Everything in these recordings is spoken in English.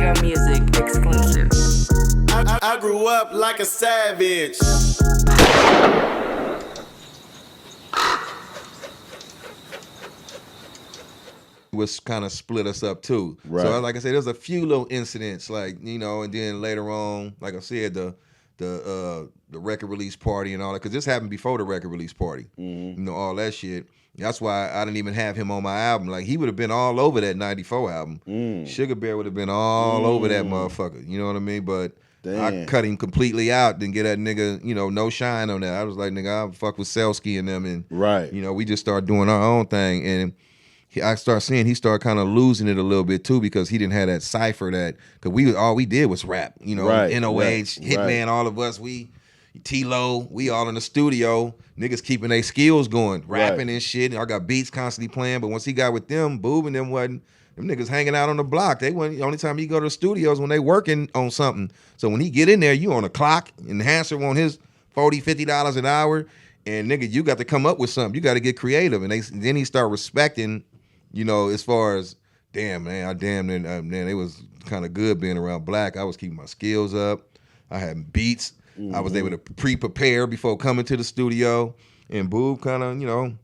RBL Music exclusive. I grew up like a savage. Was kind of split us up too. Right. So like I said, there's a few little incidents, like, you know, and then later on, like I said, the record release party and all that, because this happened before the record release party. You know, all that shit. That's why I didn't even have him on my album. Like, he would have been all over that 94 album. Sugar Bear would have been all over that motherfucker. You know what I mean? But I cut him completely out, didn't get that nigga, you know, no shine on that. I was like, nigga, I fuck with Selsky and them, and you know, we just started doing our own thing. And I started seeing he started kind of losing it a little bit too, because he didn't have that cipher that, because all we did was rap, you know, NOH, Hitman, all of us, T-Lo, we all in the studio, niggas keeping their skills going, rapping and shit. I got beats constantly playing, but once he got with them, Boob and them wasn't, them niggas hanging out on the block. They wasn't, the only time he go to the studios when they working on something. So when he get in there, you on the clock, Enhancer want his $40, $50 an hour, and nigga, you got to come up with something. You got to get creative. And then he start respecting, you know, as far as, damn, man, it was kind of good being around Black. I was keeping my skills up. I had beats. I was able to pre-prepare before coming to the studio. And Boob kind of, you know,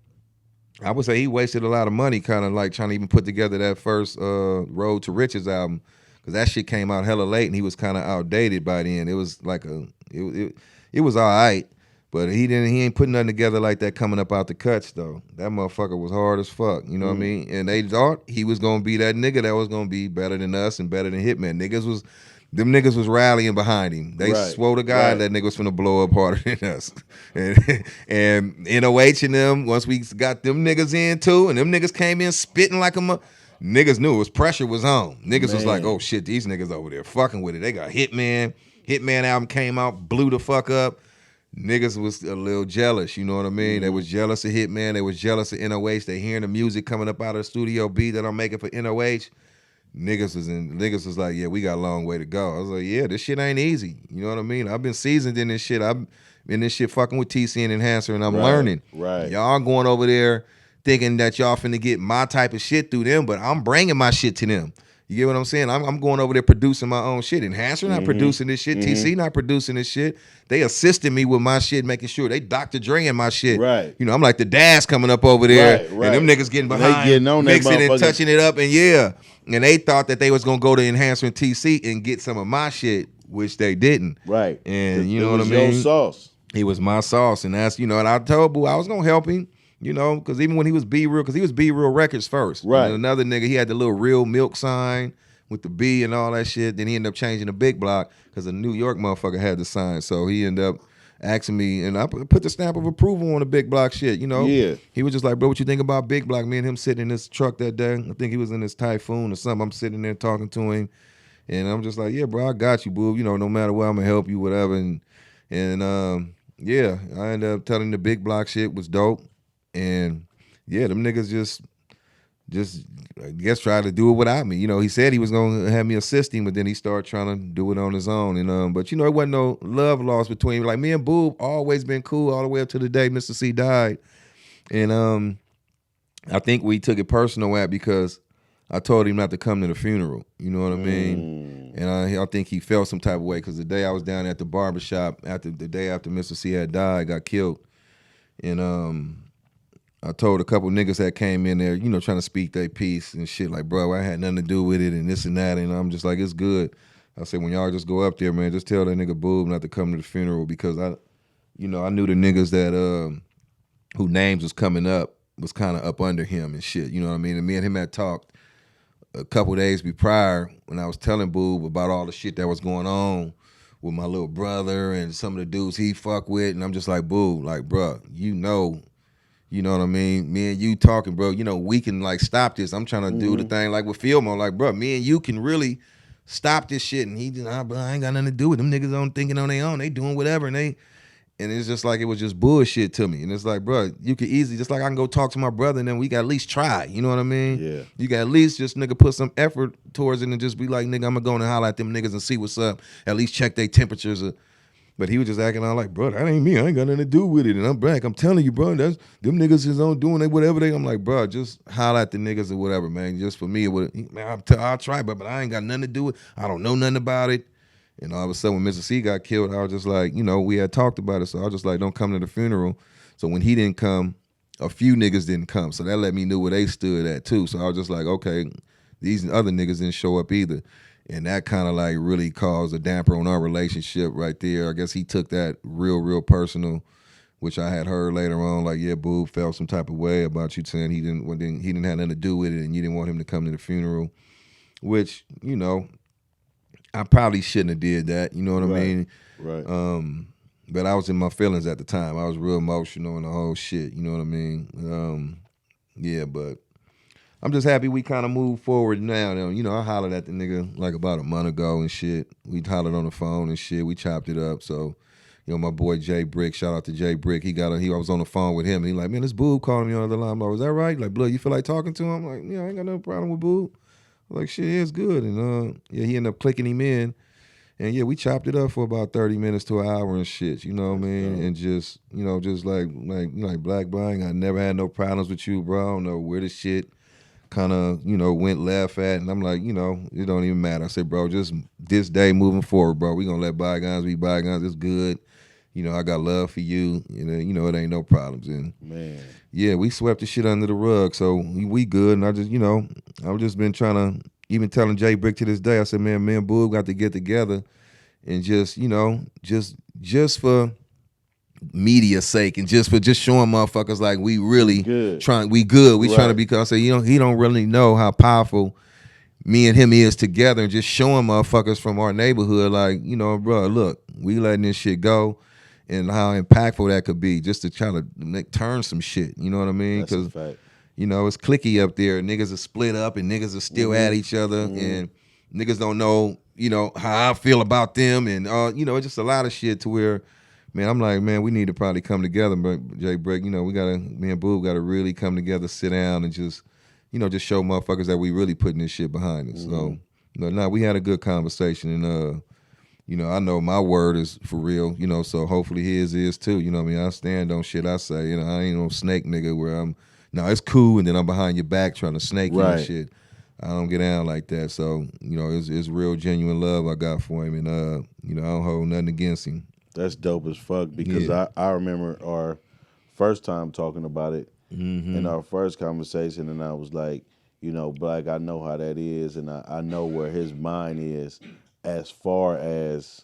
I would say he wasted a lot of money kind of like trying to even put together that first Road to Riches album, because that shit came out hella late and he was kind of outdated by then. It was like it was all right. But he ain't putting nothing together like that coming up out the cuts though. That motherfucker was hard as fuck, you know what I mean? And they thought he was gonna be that nigga that was gonna be better than us and better than Hitman. Them niggas was rallying behind him. They swore to God that nigga was finna blow up harder than us. And NOH and them, once we got them niggas in too, and them niggas came in spitting like niggas knew pressure was on. Niggas was like, oh shit, these niggas over there fucking with it. They got Hitman. Hitman album came out, blew the fuck up. Niggas was a little jealous, you know what I mean? They was jealous of Hitman. They was jealous of NOH. They hearing the music coming up out of the studio beat that I'm making for NOH. Niggas was like, yeah, we got a long way to go. I was like, yeah, this shit ain't easy. You know what I mean? I've been seasoned in this shit. I've been in this shit fucking with TC and Enhancer, and I'm learning. Y'all going over there thinking that y'all finna get my type of shit through them, but I'm bringing my shit to them. You get what I'm saying? I'm going over there producing my own shit. Enhancer not producing this shit. TC not producing this shit. They assisting me with my shit, making sure they Dr. Dre in my shit. You know, I'm like the dash coming up over there, and them niggas getting behind, mixing and touching it up, and and they thought that they was gonna go to Enhancer and TC and get some of my shit, which they didn't. And you know what I mean? Your sauce. It was my sauce, and that's, you know, and I told Boo I was gonna help him. You know, because even when he was B Real, because he was B Real Records first. And another nigga, he had the little Real Milk sign with the B and all that shit. Then he ended up changing the Big Block because a New York motherfucker had the sign. So he ended up asking me, and I put the stamp of approval on the Big Block shit, you know? He was just like, bro, what you think about Big Block? Me and him sitting in this truck that day. I think he was in this Typhoon or something. I'm sitting there talking to him. And I'm just like, yeah, bro, I got you, boo. You know, no matter what, I'm going to help you, whatever. And yeah, I ended up telling him the Big Block shit was dope. And yeah, them niggas just I guess tried to do it without me. You know, he said he was gonna have me assist him, but then he started trying to do it on his own. And but you know, it wasn't no love lost between like me and Boob. Always been cool all the way up to the day Mr. C died. And I think we took it personal because I told him not to come to the funeral. You know what I mean? And I think he felt some type of way because the day I was down at the barbershop the day after Mr. C had died, got killed, and I told a couple niggas that came in there, you know, trying to speak their piece and shit, like, bro, I had nothing to do with it and this and that. And I'm just like, it's good. I said, when y'all just go up there, man, just tell that nigga Boob not to come to the funeral, because I knew the niggas that who names was coming up was kind of up under him and shit. You know what I mean? And me and him had talked a couple days prior when I was telling Boob about all the shit that was going on with my little brother and some of the dudes he fuck with. And I'm just like, Boob, like, bro, you know what I mean? Me and you talking, bro, you know, we can like stop this. I'm trying to do the thing like with Filmo, like, bro, me and you can really stop this shit. And he just, bro, I ain't got nothing to do with them niggas on thinking on their own. They doing whatever. And it's just like, it was just bullshit to me. And it's like, bro, you could easily, just like I can go talk to my brother and then we got at least try. You know what I mean? Yeah. You got at least just nigga put some effort towards it and just be like, nigga, I'm gonna go and holler at them niggas and see what's up. At least check their temperatures. But he was just acting out like, bro, that ain't me. I ain't got nothing to do with it. And I'm black. I'm telling you, bro, that's them niggas is on doing it, whatever they. I'm like, bro, just holler at the niggas or whatever, man. Just for me, it would, man, I'll try, but I ain't got nothing to do with it. I don't know nothing about it. And all of a sudden, when Mr. C got killed, I was just like, we had talked about it. So I was just like, don't come to the funeral. So when he didn't come, a few niggas didn't come. So that let me know where they stood at too. So I was just like, okay, these other niggas didn't show up either. And that kind of like really caused a damper on our relationship right there. I guess he took that real personal, which I had heard later on, like, yeah, Boob felt some type of way about you saying he didn't have nothing to do with it and you didn't want him to come to the funeral, which, I probably shouldn't have did that. You know what I mean? Right. But I was in my feelings at the time. I was real emotional and the whole shit. You know what I mean? Yeah, but I'm just happy we kind of moved forward now. I hollered at the nigga like about a month ago and shit. We hollered on the phone and shit. We chopped it up. So, my boy Jay Brick, shout out to Jay Brick. I was on the phone with him and he like, man, this Boob calling me on the line. I'm like, was that right? Like, blood, you feel like talking to him? I'm like, yeah, I ain't got no problem with Boob. I'm like, shit, it's good. And he ended up clicking him in. And yeah, we chopped it up for about 30 minutes to an hour and shit, you know what I mean? And just, just like Black Blind, I never had no problems with you, bro. I don't know where the shit kind of, went left at. And I'm like, it don't even matter. I said, bro, just this day moving forward, bro, we gonna let bygones be bygones. It's good. I got love for you. And, it ain't no problems. And man, yeah, we swept the shit under the rug. So we good. And I just, I've just been trying to, even telling Jay Brick to this day, I said, man, me and Boob got to get together and just, just for media's sake and just for showing motherfuckers like we really trying, we good. We trying to be, I said, he don't really know how powerful me and him is together and just showing motherfuckers from our neighborhood like, bro, look, we letting this shit go and how impactful that could be just to try to turn some shit. You know what I mean? Because it's clicky up there. Niggas are split up and niggas are still at each other and niggas don't know, how I feel about them and, it's just a lot of shit to where, man, I'm like, man, we need to probably come together. But Jay Brick, me and Boob got to really come together, sit down and just, just show motherfuckers that we really putting this shit behind us. So, we had a good conversation and, I know my word is for real, so hopefully his is too. You know what I mean? I stand on shit I say. I ain't no snake nigga where I'm, no, it's cool, and then I'm behind your back trying to snake you and shit. I don't get down like that. So, it's real genuine love I got for him, and I don't hold nothing against him. That's dope as fuck because I remember our first time talking about it in our first conversation, and I was like, Black, I know how that is, and I know where his mind is as far as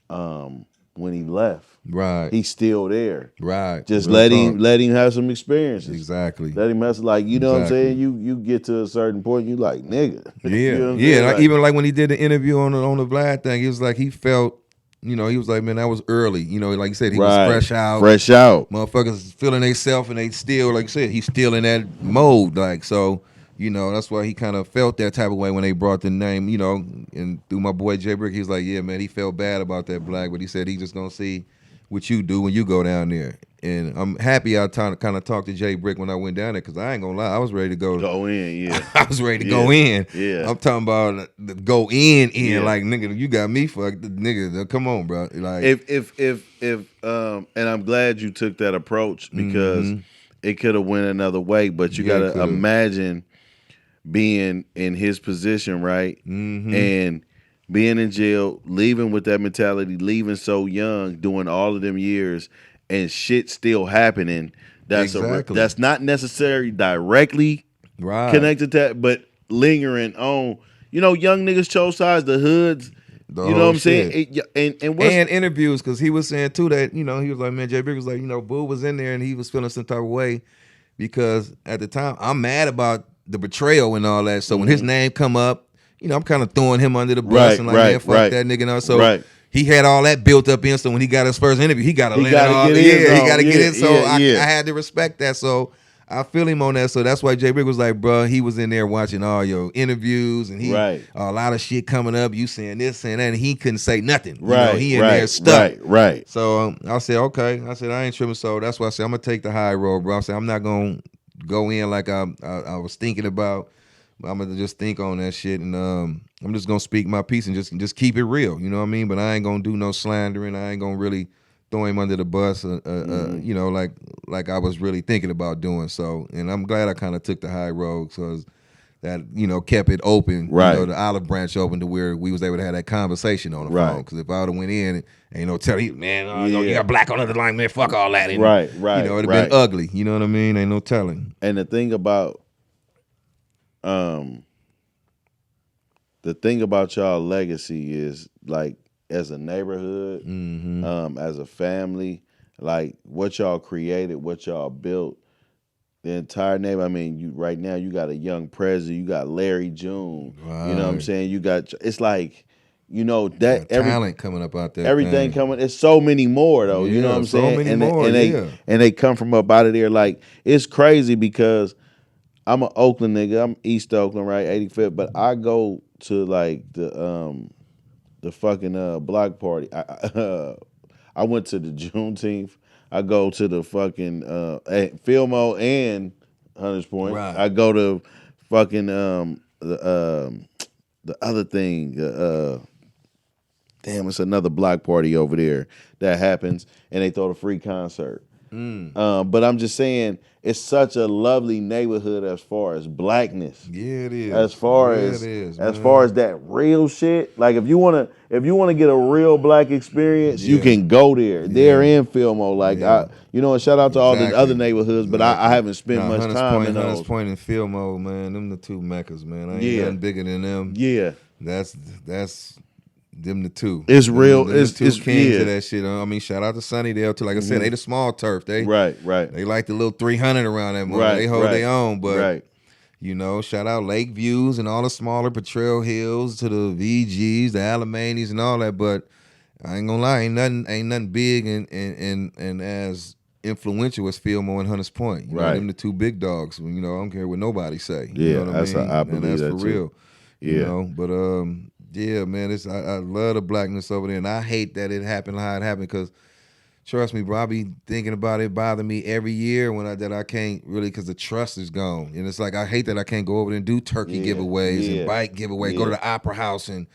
when he left. Right. He's still there. Right. Just let him have some experiences. Exactly. Let him have like, you know what I'm saying? You get to a certain point, you like, nigga. Yeah. You know yeah. like, even like when he did the interview on the Vlad thing, he was like, he felt, he was like, man, that was early. Like you said, he was fresh out. Fresh out. Motherfuckers feeling themselves and they still, like you said, he's still in that mode. Like, so, that's why he kind of felt that type of way when they brought the name, and through my boy Jay Brick, he's like, yeah, man, he felt bad about that Black, but he said he just gonna see what you do when you go down there. And I'm happy I kind of talked to Jay Brick when I went down there because I ain't gonna lie, I was ready to go in, yeah. I was ready to go in. Yeah. I'm talking about the go in, yeah. like, nigga, you got me fucked. Nigga, come on, bro. Like, if and I'm glad you took that approach because it could have went another way, but you gotta imagine being in his position, right? And being in jail, leaving with that mentality, leaving so young, doing all of them years, and shit still happening. That's not necessarily directly connected to that, but lingering on. Young niggas chose sides, the hoods. You know what I'm saying? And interviews, because he was saying too that, he was like, man, Jay Brick was like, Boo was in there and he was feeling some type of way because at the time, I'm mad about the betrayal and all that. So when his name come up, I'm kind of throwing him under the bus and like, man, fuck that nigga. So he had all that built up in. So when he got his first interview, he got to let it all. He got to get in. So I had to respect that. So I feel him on that. So that's why Jay Brick was like, bro, he was in there watching all your interviews and a lot of shit coming up. You saying this, saying that, and he couldn't say nothing. He in there stuck. Right. So I said, okay. I said, I ain't tripping. So that's why I said, I'm going to take the high road, bro. I said, I'm not going to go in like I was thinking about. I'm going to just think on that shit. And I'm just gonna speak my piece and just keep it real. You know what I mean? But I ain't gonna do no slandering. I ain't gonna really throw him under the bus. You know, like I was really thinking about doing. So, and I'm glad I kind of took the high road because that, you know, kept it open. Right. You know, the olive branch open to where we was able to have that conversation on the Right. phone. Because if I would have went in, ain't no telling you, man, you got black on the line, man, fuck all that. And, right. You know, it'd have been ugly. You know what I mean? Ain't no telling. And the thing about y'all legacy is like as a neighborhood, as a family, like what y'all created, what y'all built, the entire neighborhood. I mean, right now you got a young president, you got Larry June, Right. you know what I'm saying? You got, it's like, you know, that talent coming up out there. Everything coming. It's so many more though. You know what I'm saying? So many more. And they come from up out of there. Like it's crazy because I'm an Oakland nigga. I'm East Oakland, right? 85th. But I go to like the fucking block party. I went to the Juneteenth. I go to the fucking Fillmore and Hunters Point. Right. I go to fucking the other thing. Damn, it's another block party over there that happens, and they throw the free concert. But I'm just saying, it's such a lovely neighborhood as far as blackness. Yeah, it is. As far as that real shit, like if you wanna get a real black experience, you can go there. They're in Fillmore, like and shout out to all the other neighborhoods, but I haven't spent much time in those. Hunters Point and Fillmore, man, them the two meccas, man. I ain't nothing bigger than them. Yeah, that's them the two. It's real. Them it's two kings of that shit. I mean, shout out to Sunnydale too. Like I said, they the small turf. They right. They like the little 300 around that moment. They hold their own, but you know, shout out Lake Views and all the smaller Potrero Hills to the VGs, the Alamanies, and all that. But I ain't gonna lie, ain't nothing big and as influential as Fillmore and Hunters Point. You know, them the two big dogs. You know, I don't care what nobody say. Yeah, you know what I mean? I believe that's that for too. real. Yeah, you know, but yeah, man, I love the blackness over there, and I hate that it happened how it happened because, trust me, bro, I be thinking about it bother me every year that I can't really because the trust is gone, and it's like I hate that I can't go over there and do turkey giveaways and bike giveaways, go to the opera house and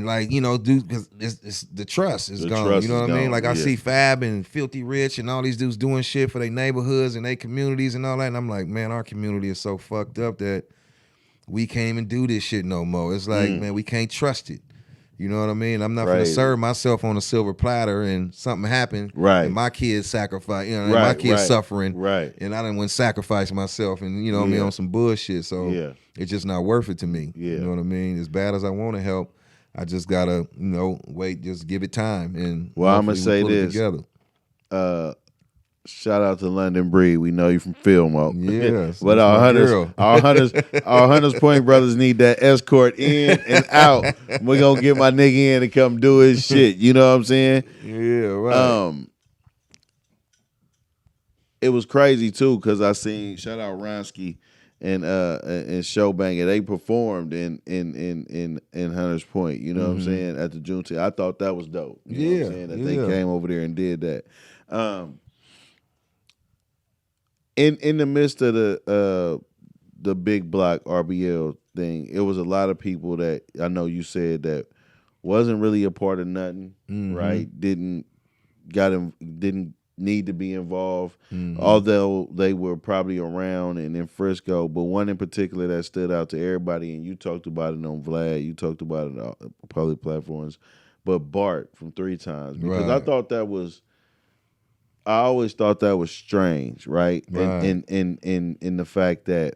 like do because it's the trust is gone. You know what I mean? Like I see Fab and Filthy Rich and all these dudes doing shit for their neighborhoods and their communities and all that, and I'm like, man, our community is so fucked up that we can't even do this shit no more. It's like, man, we can't trust it. You know what I mean? I'm not gonna serve myself on a silver platter and something happened, and my kids sacrifice, my kids suffering, and I didn't want to sacrifice myself, and I mean, on some bullshit. So it's just not worth it to me. You know what I mean? As bad as I want to help, I just gotta, wait, just give it time, and I'm gonna say this. Shout out to London Breed. We know you from Fillmore. Yeah, but our Hunters Point brothers need that escort in and out. We're gonna get my nigga in to come do his shit. You know what I'm saying? Yeah, right. It was crazy too because I seen shout out Ronsky and Showbanger. They performed in Hunters Point. You know what I'm saying, at the Juneteenth. I thought that was dope. You know what I'm saying, that they came over there and did that. In the midst of the big block RBL thing, it was a lot of people that I know you said that wasn't really a part of nothing, right? Didn't need to be involved, although they were probably around and in Frisco. But one in particular that stood out to everybody, and you talked about it on Vlad, you talked about it on public platforms, but Bart from 3 Times, because I always thought that was strange, right? In the fact that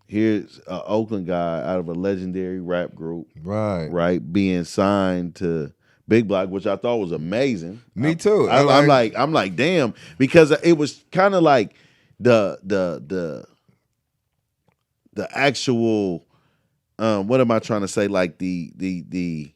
here's an Oakland guy out of a legendary rap group, right, being signed to Big Block, which I thought was amazing. Me too. I'm like, damn, because it was kind of like the actual what am I trying to say? Like the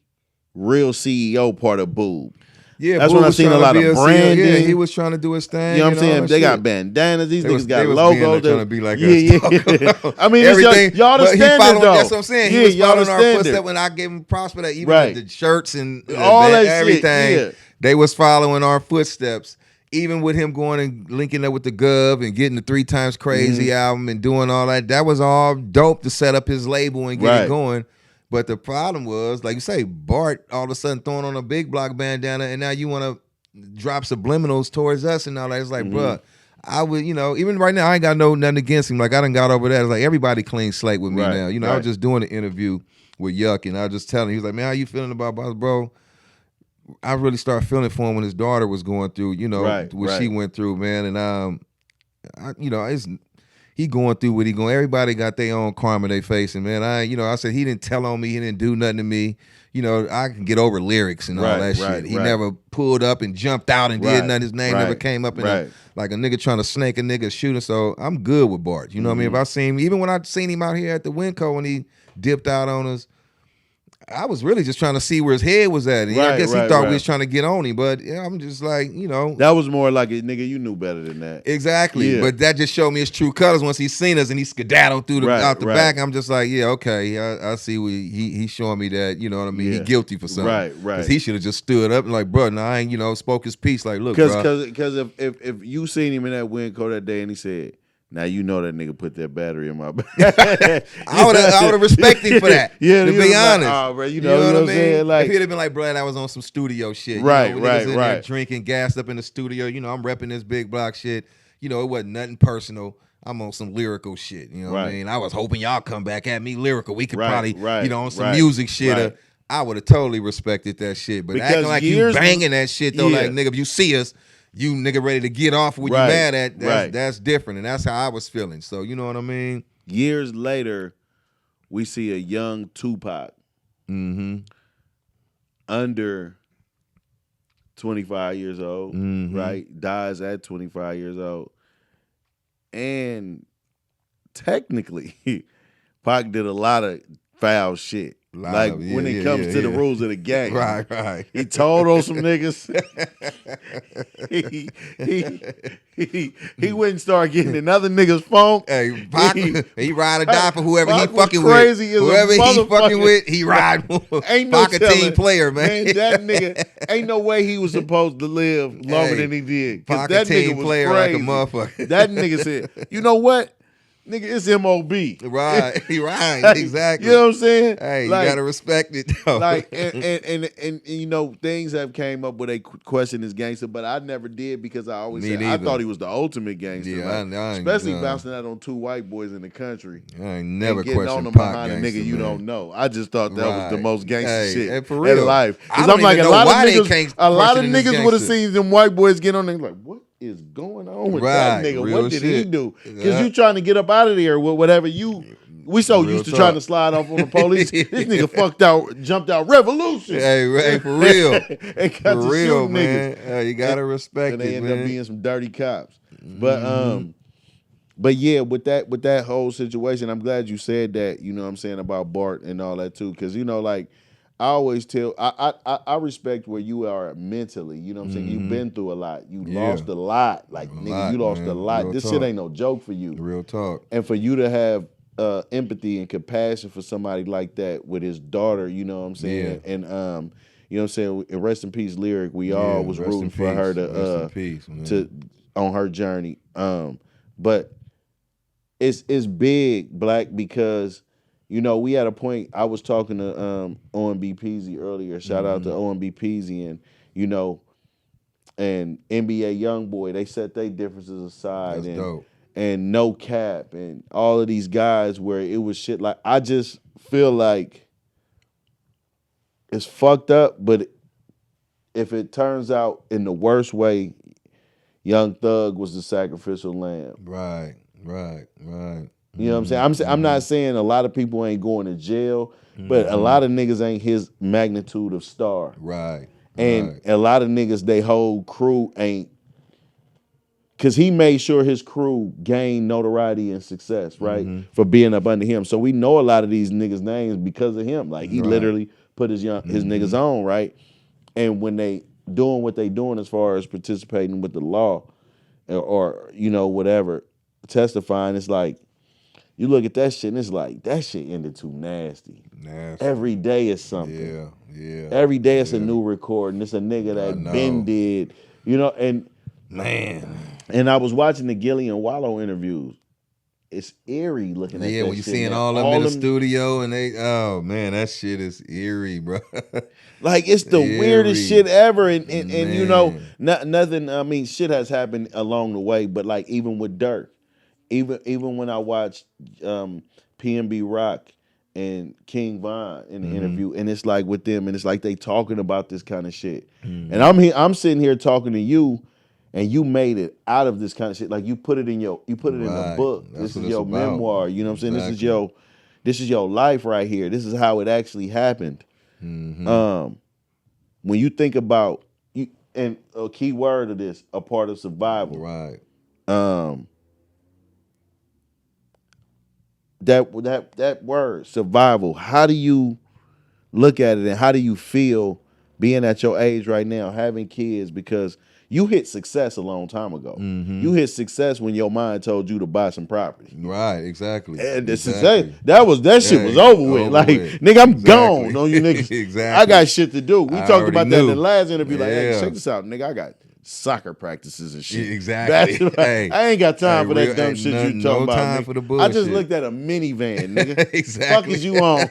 real CEO part of Boob. Yeah, that's when I seen a lot of branding. Yeah, he was trying to do his thing. You know what I'm saying? They got bandanas. These niggas got logos. Trying to be like I mean, everything. Y'all the standard though. That's what I'm saying. He was following our footsteps when I gave him props for that. Even with the shirts and all that everything, shit, they was following our footsteps. Even with him going and linking up with the Gov and getting the 3XKrazy album and doing all that, that was all dope to set up his label and get it going. But the problem was, like you say, Bart all of a sudden throwing on a big block bandana, and now you want to drop subliminals towards us and all that. It's like, bruh, I would, even right now, I ain't got nothing against him. Like, I done got over that. It's like, everybody clean slate with me now. I was just doing an interview with Yuck, and I was just telling him, he was like, man, how you feeling about Bart? Bro, I really started feeling for him when his daughter was going through, what she went through, man. And, he going through what he going. Everybody got their own karma they facing, man. I said he didn't tell on me. He didn't do nothing to me. I can get over lyrics and all that shit. He never pulled up and jumped out and did nothing. His name never came up in like a nigga trying to snake a nigga shooting. So I'm good with Bart. You know what I mean? If I seen him, even when I seen him out here at the Winco when he dipped out on us, I was really just trying to see where his head was at. And I guess he thought we was trying to get on him, but I'm just like, That was more like a nigga, you knew better than that. Exactly. Yeah. But that just showed me his true colors once he seen us and he skedaddled through out the back. I'm just like, yeah, okay. I see he's showing me that, you know what I mean? Yeah. He guilty for something. Right. Because he should have just stood up and like, bro, I ain't, spoke his piece. Like, look, bro. Because if you seen him in that Winco that day and he said, now you know that nigga put that battery in my back. I would have respected him for that. Yeah, to be honest. Like, oh, bro, you know what I'm saying? Like, if he'd have been like, bro, I was on some studio shit. Right, there drinking, gassed up in the studio. I'm repping this big block shit. It wasn't nothing personal. I'm on some lyrical shit. You know what I mean? I was hoping y'all come back at me lyrical. We could probably, on some music shit. I would have totally respected that shit. But because acting like you banging that shit though, like nigga, if you see us, you nigga ready to get off what you mad at, that's different. And that's how I was feeling. So you know what I mean? Years later, we see a young Tupac under 25 years old, right? Dies at 25 years old. And technically, Pac did a lot of foul shit. Like when it comes to the rules of the game. Right. He told on some niggas. he wouldn't start getting in other niggas' phone. Hey, Pac, he ride or die for whoever Pac he fucking crazy with. Whoever he fucking with, he ride. Ain't no Pac a team player, man. That nigga, ain't no way he was supposed to live longer than he did. Pac that a team nigga was player crazy. like a motherfucker. That nigga said, you know what? Nigga, it's MOB. Right, he right, exactly. You know what I'm saying? Hey, you gotta respect it though. Like, and things have came up where they question his gangster, but I never did because I always said I thought he was the ultimate gangster. Yeah, like, especially bouncing out on two white boys in the country. I ain't never getting on them behind a nigga you don't know. I just thought that was the most gangster shit for real. in life. Because I'm like, a lot of niggas would have seen them white boys get on there like, what is going on with that nigga? Real what did shit. he do? Because you trying to get up out of there with whatever you. We so used to trying to slide off on the police. This nigga jumped out revolution. Hey, for real. For real, man. You gotta respect and they it, end up being some dirty cops. But yeah, with that whole situation, I'm glad you said that. You know what I'm saying about Bart and all that too, because like. I always tell I respect where you are mentally. You know what I'm saying? You've been through a lot. You lost a lot. Like nigga, you lost a lot. Real this talk. Shit ain't no joke for you. Real talk. And for you to have empathy and compassion for somebody like that with his daughter, you know what I'm saying? Yeah. And you know what I'm saying? And rest in peace, Lyric. We all was rooting for her to on her journey. But it's big, Black, because we had a point. I was talking to OMB Peasy earlier. Shout out to OMB Peasy and and NBA Youngboy. They set their differences aside. That's dope. And No Cap and all of these guys where it was shit like I just feel like it's fucked up. But if it turns out in the worst way, Young Thug was the sacrificial lamb. Right. You know what I'm saying? I'm not saying a lot of people ain't going to jail, but a lot of niggas ain't his magnitude of star. Right. And a lot of niggas, they whole crew ain't, because he made sure his crew gained notoriety and success, right? For being up under him. So we know a lot of these niggas' names because of him. Like he literally put his niggas on, right? And when they doing what they doing as far as participating with the law or whatever, testifying, it's like, you look at that shit and it's like, that shit ended too nasty. Every day is something. Yeah. Every day it's a new recording. It's a nigga that been did, and man. And I was watching the Gilly and Wallow interviews. it's eerie looking at that. Yeah, when you shit, seeing man. all of them in the studio and they, oh man, that shit is eerie, bro. Like it's the Eerie. weirdest shit ever, and you know, Man. nothing. I mean, shit has happened along the way, but like even with Dirk, even when I watched PNB Rock and King Von in the interview, and it's like with them, and it's like they talking about this kind of shit, and I'm sitting here talking to you, and you made it out of this kind of shit. Like you put it in a book. That's this is your memoir. You know what I'm saying? This is your life right here. This is how it actually happened. When you think about you, and a key word of this, a part of survival. Right. That word, survival, how do you look at it and how do you feel being at your age right now, having kids? Because you hit success a long time ago. You hit success when your mind told you to buy some property. Right, exactly. And the success, that shit was over with. Like, nigga, I'm gone on you niggas. Exactly. I got shit to do. We talked about that in the last interview. Like, hey, Yeah. check this out, nigga. I got soccer practices and shit. Exactly. Hey, I ain't got time for that real- dumb shit you talking no about. time nigga. for the I just bullshit. looked at a minivan, nigga. Exactly. Fuck is you on?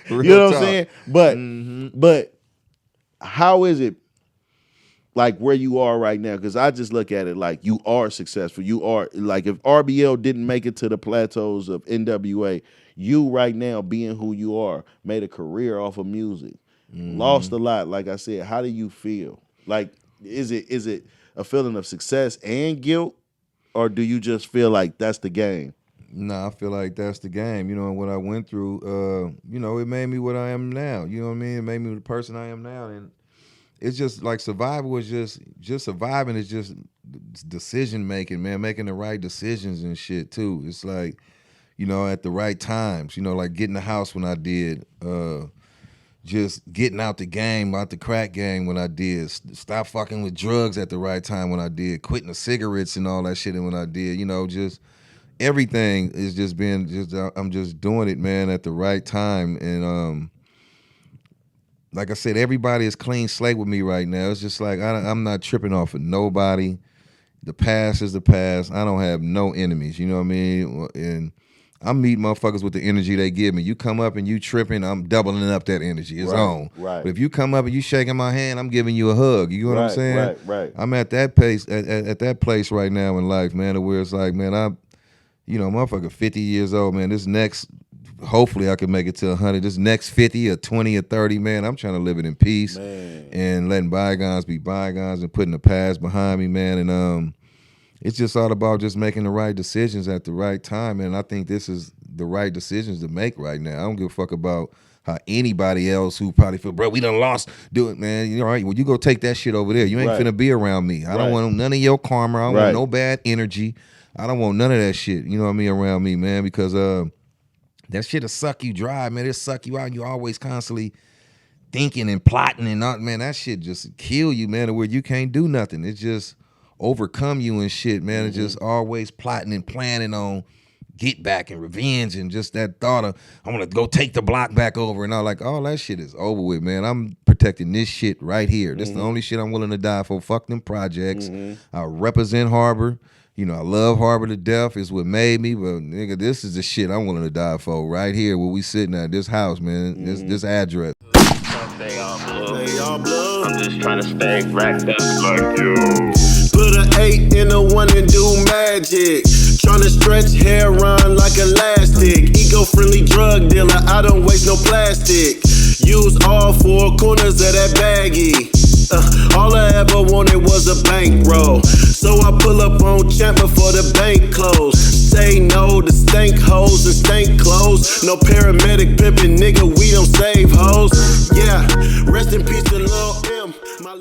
Real You know what I'm talk. saying? But how is it like where you are right now? Because I just look at it like you are successful. You are like if RBL didn't make it to the plateaus of NWA, you right now being who you are, made a career off of music, lost a lot. Like I said, how do you feel? Like is it a feeling of success and guilt, or do you just feel like that's the game? No, I feel like that's the game. You know, and what I went through, you know, it made me what I am now. You know what I mean? It made me the person I am now. And it's just like survival is just surviving is just decision making, man, making the right decisions and shit too. It's like, you know, at the right times, you know, like getting the house when I did, just getting out the game, out the crack game when I did, stop fucking with drugs at the right time when I did, quitting the cigarettes and all that shit when I did, you know, just everything is just being I'm just doing it, man, at the right time. And like I said, everybody is clean slate with me right now. It's just like I'm not tripping off of nobody. The past is the past. I don't have no enemies, you know what I mean? And I'm meeting motherfuckers with the energy they give me. You come up and you tripping, I'm doubling up that energy. It's on. Right. But if you come up and you shaking my hand, I'm giving you a hug. You know what I'm saying? Right. I'm at that pace, at that place right now in life, man, where it's like, man, you know, motherfucker 50 years old, man. This next, hopefully I can make it to 100. This next 50 or 20 or 30, man, I'm trying to live it in peace, Man. and letting bygones be bygones and putting the past behind me, man. And it's just all about just making the right decisions at the right time, and I think this is the right decisions to make right now. I don't give a fuck about how anybody else who probably feel, bro, we done lost, do it, man. You know, all right, well, you go take that shit over there. You ain't finna be around me. I don't want none of your karma. I don't want no bad energy. I don't want none of that shit, you know what I mean, around me, man, because that shit'll suck you dry, man. It'll suck you out, and you always constantly thinking and plotting and not, man, that shit just kill you, man, to where you can't do nothing. It just overcome you and shit, man. It's just always plotting and planning on get back and revenge and just that thought of, I'm gonna go take the block back over and all, like, all that shit is over with, man. I'm protecting this shit right here. This is the only shit I'm willing to die for. Fuck them projects. I represent Harbor. You know, I love Harbor to death. It's what made me, but nigga, this is the shit I'm willing to die for right here where we sitting at, this house, man, this address. Stay on blue. I'm just trying to stay racked up like you. Put an 8 in a 1 and do magic. Tryna stretch hair on like elastic. Eco-friendly drug dealer, I don't waste no plastic. Use all 4 corners of that baggie. All I ever wanted was a bankroll. So I pull up on Champ before the bank close. Say no to stank hoes and stank clothes. No paramedic pimpin', nigga, we don't save hoes. Yeah, rest in peace to Lil' M. My